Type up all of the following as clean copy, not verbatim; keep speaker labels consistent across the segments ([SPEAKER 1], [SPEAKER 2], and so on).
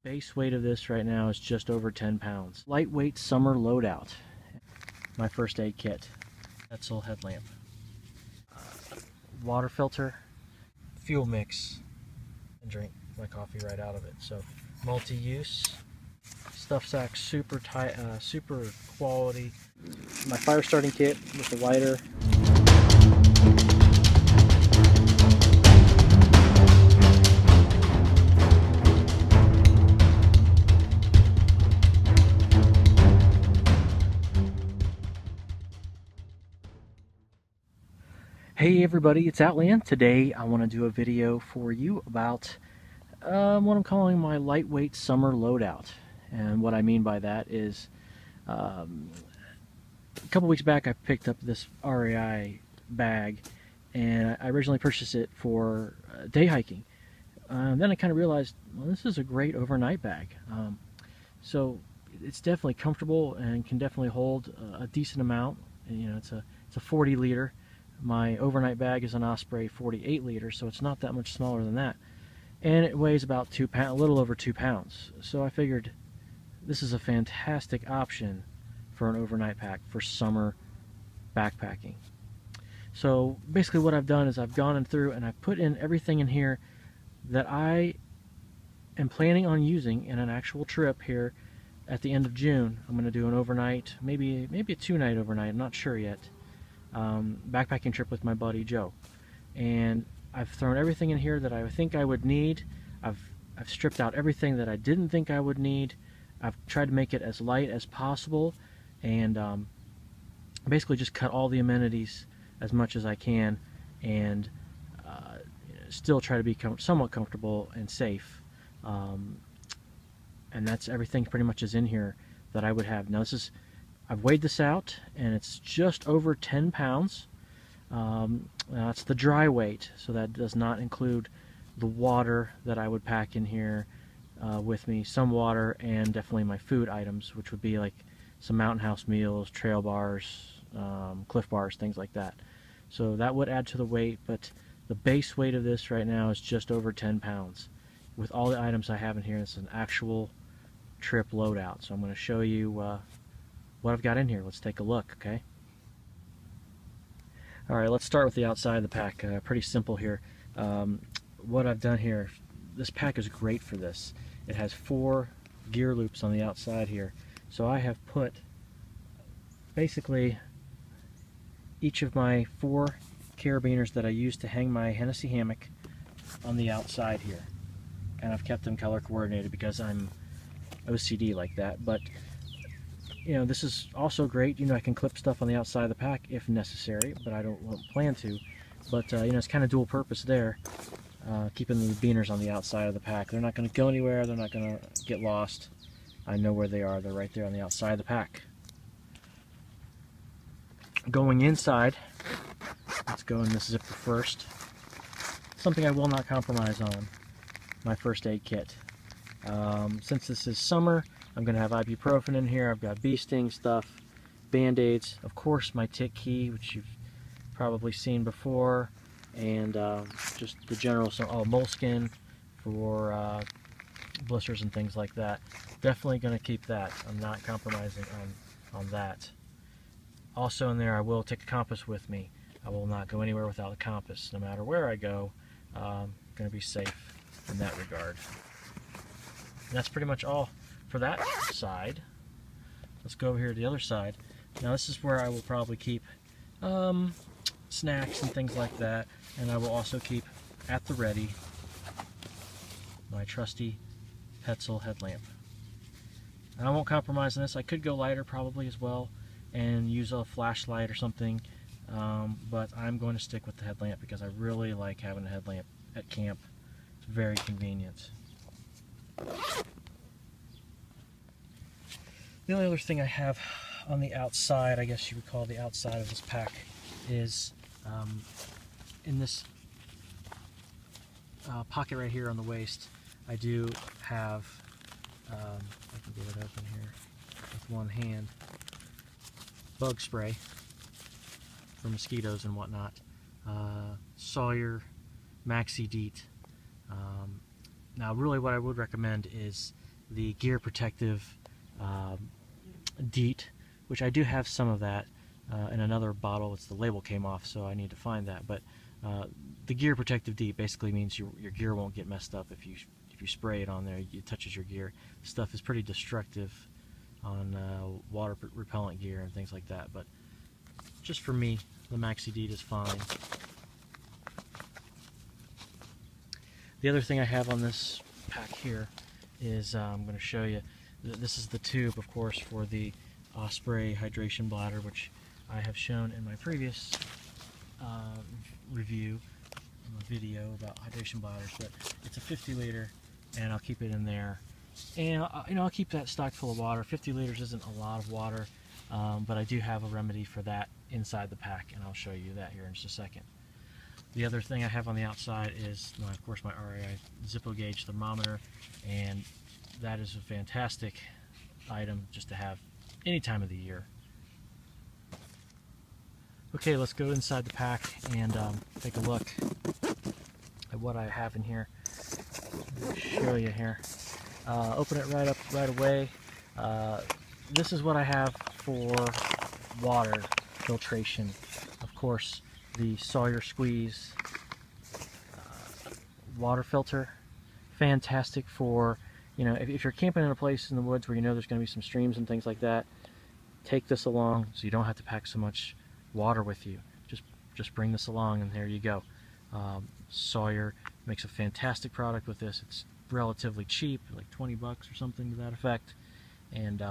[SPEAKER 1] Base weight of this right now is just over 10 pounds. Lightweight summer loadout. My first aid kit. Petzl headlamp. Water filter. Fuel mix. And drink my coffee right out of it. So multi-use. Stuff sack, super tight, super quality. My fire starting kit with the lighter. Hey everybody, it's Outland. Today I want to do a video for you about what I'm calling my lightweight summer loadout. And what I mean by that is a couple weeks back I picked up this REI bag, and I originally purchased it for day hiking. Then I kind of realized, well, this is a great overnight bag. So it's definitely comfortable and can definitely hold a decent amount. And, you know, it's a 40 liter. My overnight bag is an Osprey 48 liter, so it's not that much smaller than that. And it weighs about 2 pounds, a little over 2 pounds. So I figured this is a fantastic option for an overnight pack for summer backpacking. So basically what I've done is I've gone in through and I've put in everything in here that I am planning on using in an actual trip here at the end of June. I'm going to do an overnight, maybe a 2-night overnight, I'm not sure yet. Backpacking trip with my buddy Joe, and I've thrown everything in here that I think I would need. I've stripped out everything that I didn't think I would need. I've tried to make it as light as possible, and basically just cut all the amenities as much as I can, and still try to be somewhat comfortable and safe. And that's everything pretty much is in here that I would have. Now I've weighed this out, and it's just over 10 pounds. That's the dry weight, so that does not include the water that I would pack in here with me. Some water, and definitely my food items, which would be like some Mountain House meals, trail bars, Cliff bars, things like that. So that would add to the weight, but the base weight of this right now is just over 10 pounds. With all the items I have in here, it's an actual trip loadout. So I'm going to show you what I've got in here. Let's take a look, okay? Alright, let's start with the outside of the pack. Pretty simple here. What I've done here, this pack is great for this. It has 4 gear loops on the outside here. So I have put basically each of my 4 carabiners that I use to hang my Hennessy hammock on the outside here. And I've kept them color coordinated because I'm OCD like that. But you know, this is also great. You know, I can clip stuff on the outside of the pack if necessary, but I won't plan to. But you know, it's kind of dual purpose there, keeping the beaners on the outside of the pack. They're not going to go anywhere. They're not going to get lost. I know where they are. They're right there on the outside of the pack. Going inside, let's go in this zipper first. Something I will not compromise on, my first aid kit. Since this is summer, I'm going to have ibuprofen in here. I've got bee sting stuff, band-aids, of course my tick key, which you've probably seen before, and just the general, moleskin for blisters and things like that. Definitely going to keep that. I'm not compromising on that. Also in there, I will take a compass with me. I will not go anywhere without a compass. No matter where I go, I'm going to be safe in that regard. And that's pretty much all for that side. Let's go over here to the other side. Now this is where I will probably keep snacks and things like that, and I will also keep at the ready my trusty Petzl headlamp. And I won't compromise on this. I could go lighter probably as well and use a flashlight or something, but I'm going to stick with the headlamp because I really like having a headlamp at camp. It's very convenient. The only other thing I have on the outside, I guess you would call the outside of this pack, is in this pocket right here on the waist, I do have, I can get it open here with one hand, bug spray for mosquitoes and whatnot. Sawyer Maxi-Deet. Now really what I would recommend is the gear protective DEET, which I do have some of that in another bottle. It's the label came off, so I need to find that. But the gear protective DEET basically means your gear won't get messed up if you spray it on there. It touches your gear. This stuff is pretty destructive on water repellent gear and things like that. But just for me, the Maxi-Deet is fine. The other thing I have on this pack here is I'm going to show you. This is the tube, of course, for the Osprey hydration bladder, which I have shown in my previous review, video about hydration bladders. But it's a 50 liter, and I'll keep it in there. And I'll keep that stocked full of water. 50 liters isn't a lot of water, but I do have a remedy for that inside the pack, and I'll show you that here in just a second. The other thing I have on the outside is, of course, my REI Zip-O-Gage thermometer, and that is a fantastic item just to have any time of the year. Okay, let's go inside the pack and take a look at what I have in here. Let me show you here. Open it right away. This is what I have for water filtration. Of course, the Sawyer Squeeze water filter. Fantastic for, if you're camping in a place in the woods where there's going to be some streams and things like that. Take this along so you don't have to pack so much water with you. Just bring this along, and there you go. Sawyer makes a fantastic product with this. It's relatively cheap, like 20 bucks or something to that effect. And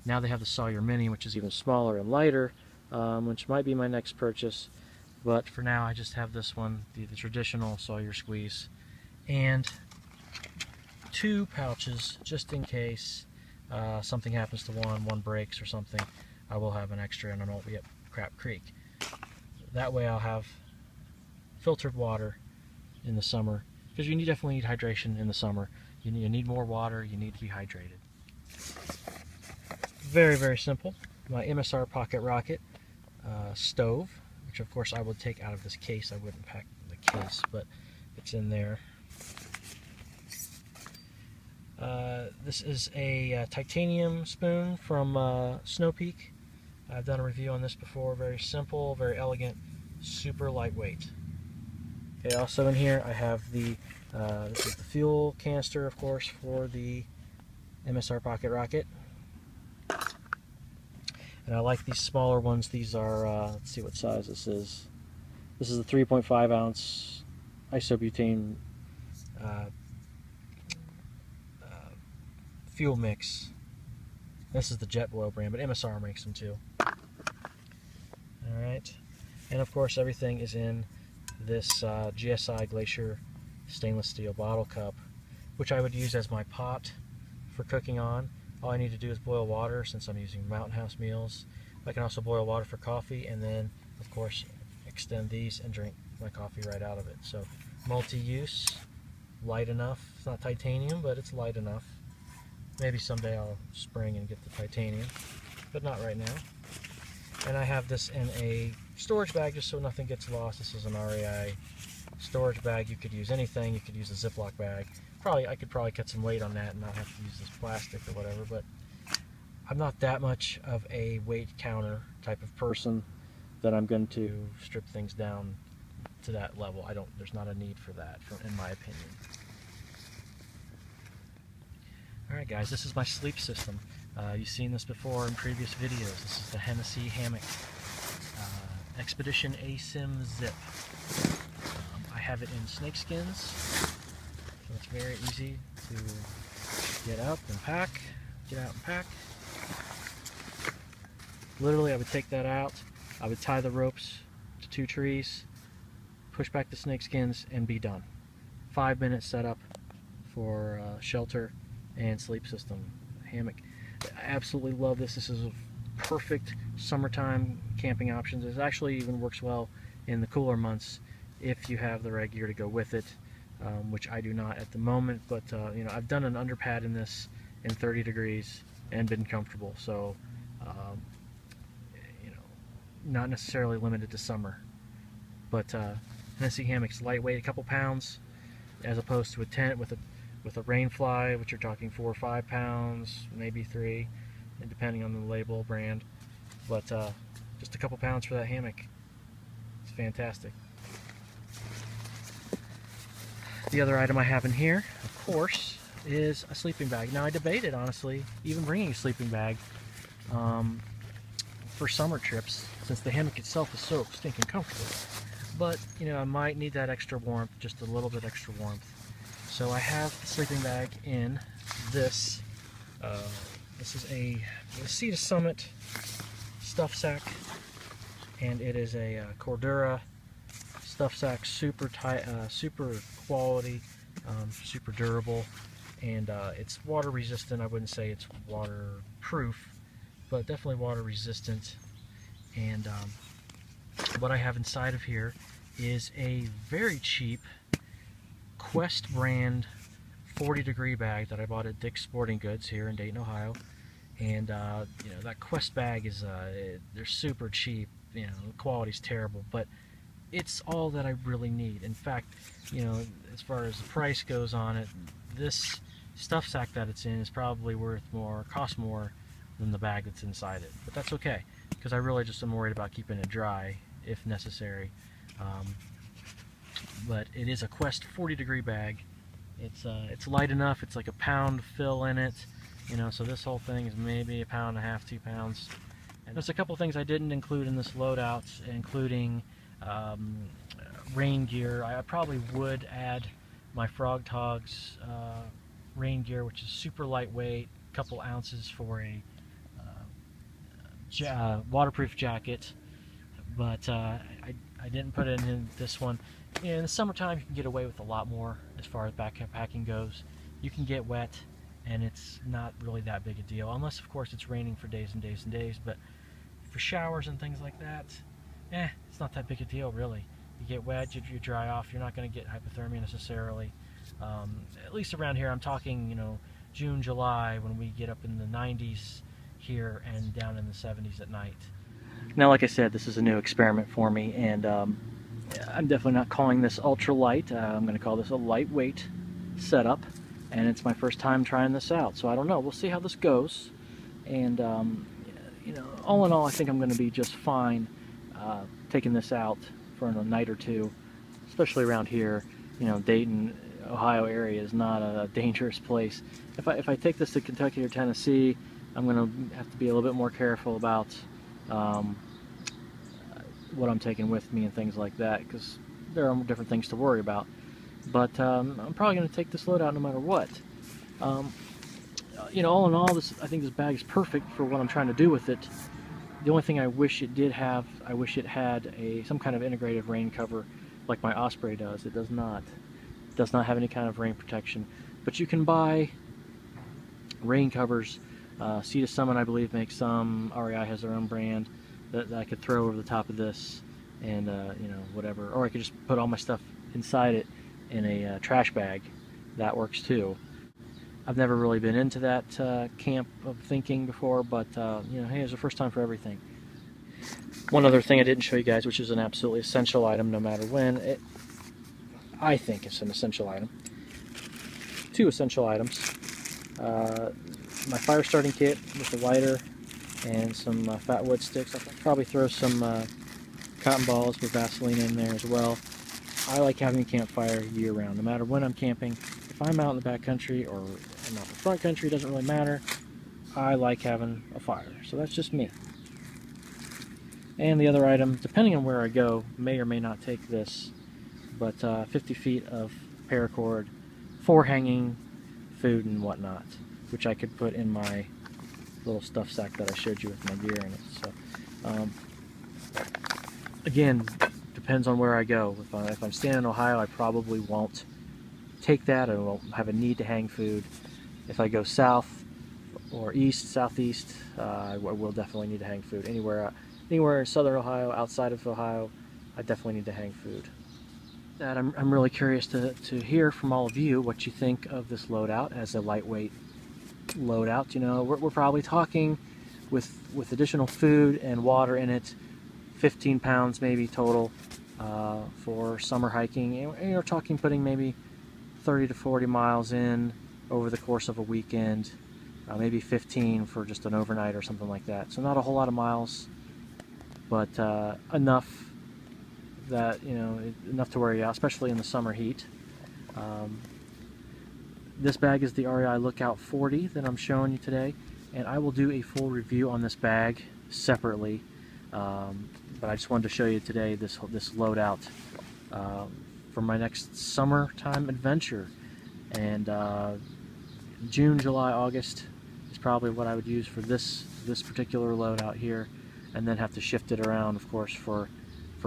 [SPEAKER 1] now they have the Sawyer Mini, which is even smaller and lighter, which might be my next purchase. But for now, I just have this one, the traditional Sawyer Squeeze, and 2 pouches just in case something happens to one breaks or something. I will have an extra, and I won't be at Crap Creek. That way, I'll have filtered water in the summer, because you definitely need hydration in the summer. You need more water. You need to be hydrated. Very, very simple. My MSR Pocket Rocket stove, which of course I would take out of this case. I wouldn't pack the case, but it's in there. This is a titanium spoon from Snow Peak. I've done a review on this before. Very simple, very elegant, super lightweight. Okay, also in here I have the this is the fuel canister, of course, for the MSR Pocket Rocket. And I like these smaller ones. These are, let's see what size this is. This is the 3.5 ounce isobutane fuel mix. This is the Jetboil brand, but MSR makes them too. Alright, and of course everything is in this GSI Glacier stainless steel bottle cup, which I would use as my pot for cooking on. All I need to do is boil water, since I'm using Mountain House meals. I can also boil water for coffee, and then of course extend these and drink my coffee right out of it. So multi-use, light enough. It's not titanium, but it's light enough. Maybe someday I'll spring and get the titanium, but not right now. And I have this in a storage bag just so nothing gets lost. This is an REI storage bag. You could use anything. You could use a Ziploc bag. I could probably cut some weight on that and not have to use this plastic or whatever, but I'm not that much of a weight counter type of person that I'm going to strip things down to that level. There's not a need for that, in my opinion. Alright guys, this is my sleep system. You've seen this before in previous videos. This is the Hennessy Hammock Expedition Asym Zip. I have it in snake skins, so it's very easy to get out and pack. Literally, I would take that out, I would tie the ropes to 2 trees, push back the snake skins, and be done. 5-minute setup for shelter and sleep system. Hammock. I absolutely love this. This is a perfect summertime camping option. It actually even works well in the cooler months if you have the right gear to go with it, which I do not at the moment, but I've done an underpad in this in 30 degrees and been comfortable, so not necessarily limited to summer. But Hennessy Hammock's lightweight, a couple pounds, as opposed to a tent with with a rain fly, which you're talking 4 or 5 pounds, maybe 3, and depending on the label brand. But just a couple pounds for that hammock. It's fantastic. The other item I have in here, of course, is a sleeping bag. Now I debated, honestly, even bringing a sleeping bag for summer trips, since the hammock itself is so stinking comfortable. But, you know, I might need that extra warmth, just a little bit extra warmth. So I have the sleeping bag in this. This is a Sea-to-Summit stuff sack, and it is a Cordura stuff sack, super tight, super quality, super durable, and it's water resistant. I wouldn't say it's waterproof, but definitely water resistant. And what I have inside of here is a very cheap Quest brand 40-degree bag that I bought at Dick's Sporting Goods here in Dayton, Ohio. And you know, that Quest bag is they're super cheap. You know, the quality's terrible, but it's all that I really need. In fact, you know, as far as the price goes on it, this stuff sack that it's in is probably worth more, costs more than the bag that's inside it. But that's okay, because I really just am worried about keeping it dry if necessary. But it is a Quest 40-degree bag. It's light enough. It's like a pound fill in it, you know. So this whole thing is maybe 1.5 pounds, 2 pounds. And there's a couple things I didn't include in this loadout, including rain gear. I probably would add my Frog Togs rain gear, which is super lightweight, a couple ounces for a waterproof jacket, but I didn't put it in this one. In the summertime, you can get away with a lot more as far as backpacking goes. You can get wet, and it's not really that big a deal, unless, of course, it's raining for days and days and days. But for showers and things like that, it's not that big a deal, really. You get wet, you dry off, you're not going to get hypothermia necessarily. At least around here, I'm talking, you know, June, July, when we get up in the 90s here and down in the 70s at night. Now, like I said, this is a new experiment for me, and I'm definitely not calling this ultralight. I'm going to call this a lightweight setup, and it's my first time trying this out, so I don't know. We'll see how this goes, and you know, all in all, I think I'm going to be just fine taking this out for a night or two, especially around here. You know, Dayton, Ohio area is not a dangerous place. If I take this to Kentucky or Tennessee, I'm going to have to be a little bit more careful about what I'm taking with me and things like that, because there are different things to worry about. But I'm probably going to take this load out no matter what. You know, all in all, I think this bag is perfect for what I'm trying to do with it. The only thing I wish it did have, I wish it had some kind of integrated rain cover like my Osprey does. It does not. It does not have any kind of rain protection. But you can buy rain covers. Sea-to-Summit, I believe, makes some. REI has their own brand that I could throw over the top of this, and you know, whatever. Or I could just put all my stuff inside it in a trash bag. That works too. I've never really been into that camp of thinking before, but you know, hey, it's the first time for everything. One other thing I didn't show you guys, which is an absolutely essential item no matter when. I think it's an essential item. 2 essential items. My fire starting kit with a lighter and some fatwood sticks. I'll probably throw some cotton balls with Vaseline in there as well. I like having a campfire year round, no matter when I'm camping. If I'm out in the back country or I'm out in the front country, it doesn't really matter. I like having a fire, so that's just me. And the other item, depending on where I go, may or may not take this, but 50 feet of paracord for hanging food and whatnot, which I could put in my little stuff sack that I showed you with my gear in it. So again, depends on where I go. If I'm staying in Ohio, I probably won't take that. I won't have a need to hang food. If I go south or east, southeast, I will definitely need to hang food. Anywhere in southern Ohio, outside of Ohio, I definitely need to hang food. I'm really curious to hear from all of you what you think of this loadout as a lightweight loadout. You know, we're probably talking with additional food and water in it, 15 pounds maybe total for summer hiking. And you're talking putting maybe 30 to 40 miles in over the course of a weekend, maybe 15 for just an overnight or something like that. So not a whole lot of miles, but enough that, you know, enough to wear you out, especially in the summer heat. This bag is the REI Lookout 40 that I'm showing you today, and I will do a full review on this bag separately. But I just wanted to show you today this loadout for my next summertime adventure. And June, July, August is probably what I would use for this particular loadout here, and then have to shift it around, of course, for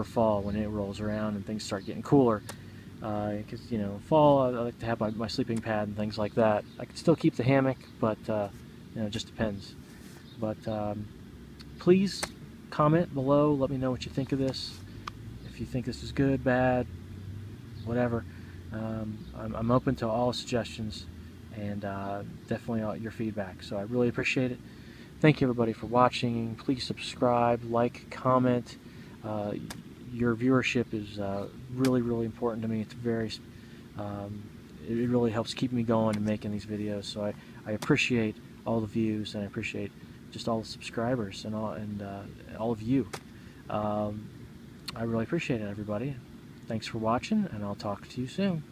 [SPEAKER 1] fall when it rolls around and things start getting cooler. Because, you know, fall I like to have my sleeping pad and things like that. I can still keep the hammock, but you know, it just depends. But please comment below, let me know what you think of this. If you think this is good, bad, whatever. I'm open to all suggestions, and definitely all your feedback, so I really appreciate it. Thank you everybody for watching. Please subscribe, like, comment. Your viewership is really important to me. It's very it really helps keep me going and making these videos, so I appreciate all the views, and I appreciate just all the subscribers and all of you. I really appreciate it, everybody. Thanks for watching, and I'll talk to you soon.